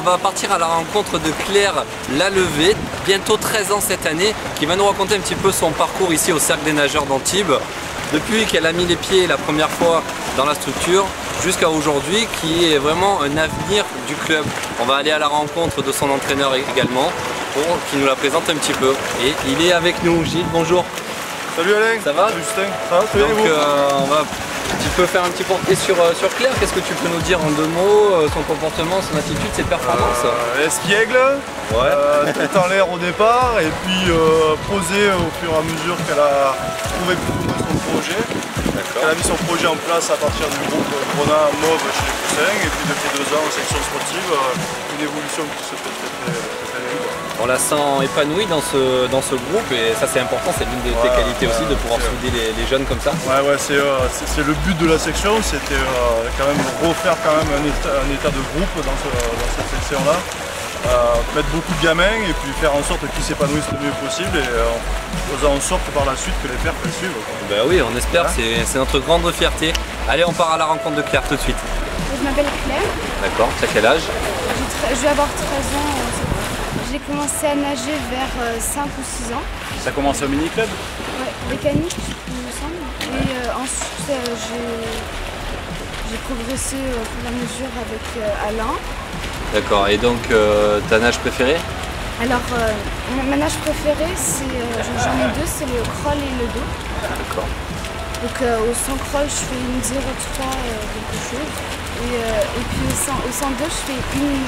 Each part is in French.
va partir à la rencontre de Claire Lalevée, bientôt 13 ans cette année, qui va nous raconter un petit peu son parcours ici au Cercle des Nageurs d'Antibes. Depuis qu'elle a mis les pieds la première fois dans la structure jusqu'à aujourd'hui, qui est vraiment un avenir du club. On va aller à la rencontre de son entraîneur également pour qu'il nous la présente un petit peu. Et il est avec nous. Gilles, bonjour. Salut Alain. Ça va? Salut Justin. Ça va? Donc on va un petit peu faire un petit portrait sur Claire. Qu'est-ce que tu peux nous dire en deux mots? Son comportement, son attitude, ses performances? Espiègle, tout en l'air au départ, et puis posée au fur et à mesure qu'elle a trouvé plus ou moins son projet. Elle a mis son projet en place à partir du groupe Grenat Mauve chez les Poussins, et puis depuis 2 ans en section sportive, une évolution qui se fait très bien. On la sent épanouie dans ce groupe, et ça c'est important, c'est l'une de tes qualités aussi, de pouvoir souder les jeunes comme ça. Ouais, c'est le but de la section, c'était quand même refaire un état de groupe dans cette section-là. Mettre beaucoup de gamins et puis faire en sorte qu'ils s'épanouissent le mieux possible, et faisant en sorte par la suite que les perfs les suivent. Ben oui, on espère, c'est notre grande fierté. Allez, on part à la rencontre de Claire tout de suite. Je m'appelle Claire. D'accord, tu as quel âge? Je vais avoir 13 ans. J'ai commencé à nager vers 5 ou 6 ans. Ça a commencé au mini-club? Ouais, mécanique, il me semble. Et ensuite, j'ai progressé au fur et à mesure avec Alain. D'accord, et donc ta nage préférée? Alors, ma nage préférée, j'en ai deux, c'est le crawl et le dos. D'accord. Donc au 100 crawl, je fais une 0,3 quelque chose. Et puis au 102, je fais une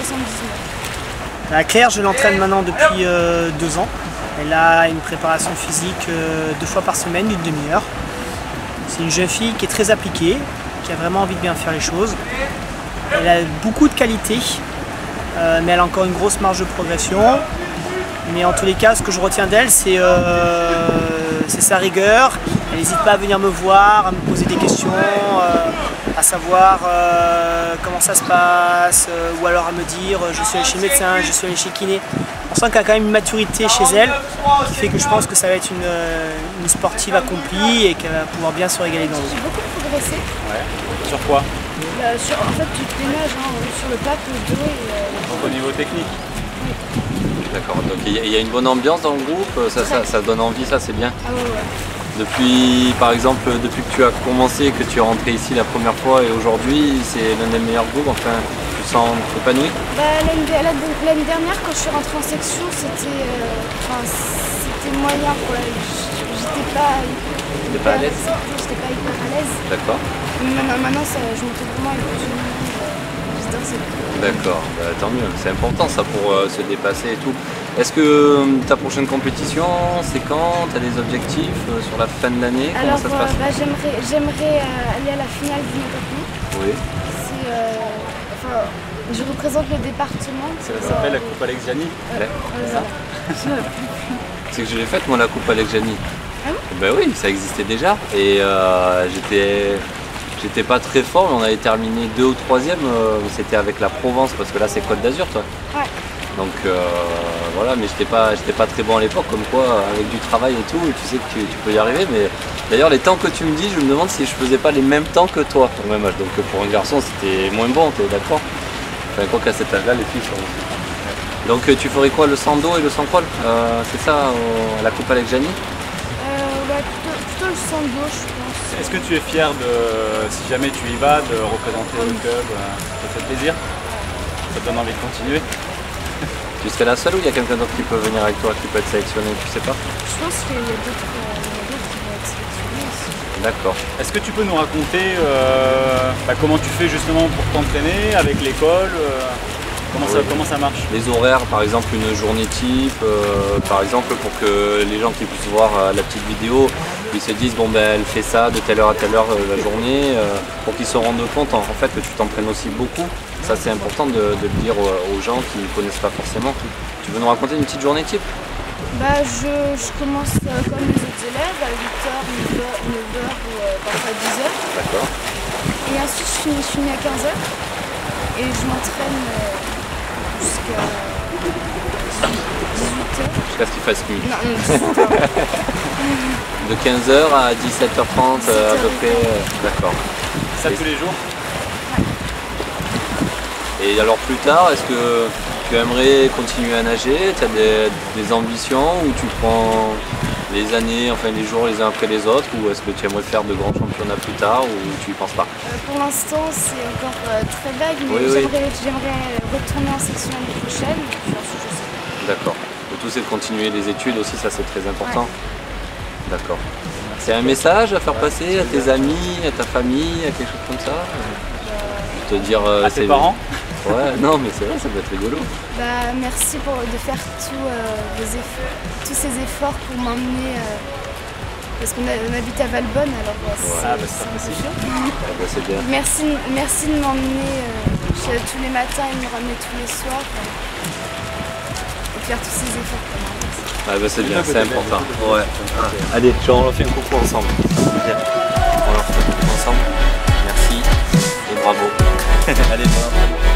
11,79. Claire, je l'entraîne maintenant depuis 2 ans. Elle a une préparation physique 2 fois par semaine, d'une demi-heure. C'est une jeune fille qui est très appliquée, qui a vraiment envie de bien faire les choses. Elle a beaucoup de qualités, mais elle a encore une grosse marge de progression. Mais en tous les cas, ce que je retiens d'elle, c'est sa rigueur. Elle n'hésite pas à venir me voir, à me poser des questions, à savoir comment ça se passe, ou alors à me dire je suis allé chez le médecin, je suis allé chez le kiné. On sent qu'elle a quand même une maturité chez elle qui fait que je pense que ça va être une sportive accomplie et qu'elle va pouvoir bien se régaler dans l'eau. J'ai beaucoup progressé. Ouais. Sur quoi? En fait, toutes les nages, sur le pack, le dos et... Au niveau technique? D'accord, donc il y a une bonne ambiance dans le groupe, ça donne envie, ça c'est bien. Ah ouais. Depuis, par exemple, depuis que tu as commencé, que tu es rentré ici la première fois et aujourd'hui, c'est l'un des meilleurs groupes, enfin, tu te sens épanoui? L'année dernière, quand je suis rentrée en section, c'était moyen pour j'étais pas à l'aise. J'étais pas hyper à l'aise. D'accord. Maintenant, je me trouve vraiment avec tout le monde. D'accord, bah, tant mieux, c'est important ça pour se dépasser et tout. Est-ce que ta prochaine compétition, c'est quand? Tu as des objectifs sur la fin de l'année? Comment ça se passe? J'aimerais aller à la finale du Motoclub. Oui. Je représente le département. Ça s'appelle la Coupe Alex Gianni. C'est que je l'ai faite moi, la Coupe Alex Gianni. Ah bon? Ben oui, ça existait déjà. Et j'étais pas très fort, mais on avait terminé 2 ou 3e. C'était avec la Provence, parce que là c'est Côte d'Azur, toi. Ouais. Donc voilà, mais j'étais pas très bon à l'époque, comme quoi avec du travail et tout, tu sais que tu peux y arriver. Mais d'ailleurs les temps que tu me dis, je me demande si je faisais pas les mêmes temps que toi au même âge. Donc pour un garçon c'était moins bon, t'es d'accord? Enfin quoi qu'à cet âge-là les filles sont... Donc tu ferais quoi, le 100 dos et le 100 crawl? C'est ça, la Coupe Alex Gianni? Plutôt le 100 dos, je pense. Est-ce que tu es fier si jamais tu y vas, de représenter le club? Ça te fait plaisir? Ça te donne envie de continuer? Tu serais la seule ou il y a quelqu'un d'autre qui peut venir avec toi, qui peut être sélectionné, tu sais pas? Je pense qu'il y a d'autres qui vont être sélectionnés aussi. D'accord. Est-ce que tu peux nous raconter comment tu fais justement pour t'entraîner avec l'école? Comment ça marche? Les horaires, par exemple une journée type, par exemple pour que les gens qui puissent voir la petite vidéo, ils se disent bon ben elle fait ça de telle heure à telle heure la journée, pour qu'ils se rendent compte en fait que tu t'entraînes aussi beaucoup. Ça c'est important de le dire aux gens qui ne connaissent pas forcément. Tu veux nous raconter une petite journée type? Je commence comme les autres élèves à 8h, 9h ou parfois à 10h. D'accord. Et ensuite je finis à 15h et je m'entraîne jusqu'à 18h. Jusqu'à ce qu'il fasse nuit. Non, 18h. De 15h à 17h30 à peu près. D'accord. Ça tous les jours? Et alors plus tard, est-ce que tu aimerais continuer à nager? Tu as des ambitions ou tu prends les années, enfin les jours les uns après les autres, ou est-ce que tu aimerais faire de grands championnats plus tard ou tu y penses pas? Pour l'instant, c'est encore très vague, mais Oui, j'aimerais retourner en section l'année prochaine. Puis ensuite, je sais pas. D'accord. Le tout c'est de continuer les études aussi, ça c'est très important. Ouais. D'accord. C'est un message à faire passer à tes amis, à ta famille, à quelque chose comme ça? Te dire... À tes parents? Ouais, non mais c'est vrai, ça doit être rigolo. Bah, merci de faire tous ces efforts pour m'emmener. Parce qu'on habite à Valbonne, alors c'est un peu chaud. Bah, c'est bien. Merci de m'emmener tous les matins et de me ramener tous les soirs. Et faire tous ces efforts pour moi. Ah bah c'est bien, c'est important. Ouais. Allez, on leur fait un coucou ensemble. Bien. On leur fait un coucou ensemble. Merci et bravo. Allez, bon.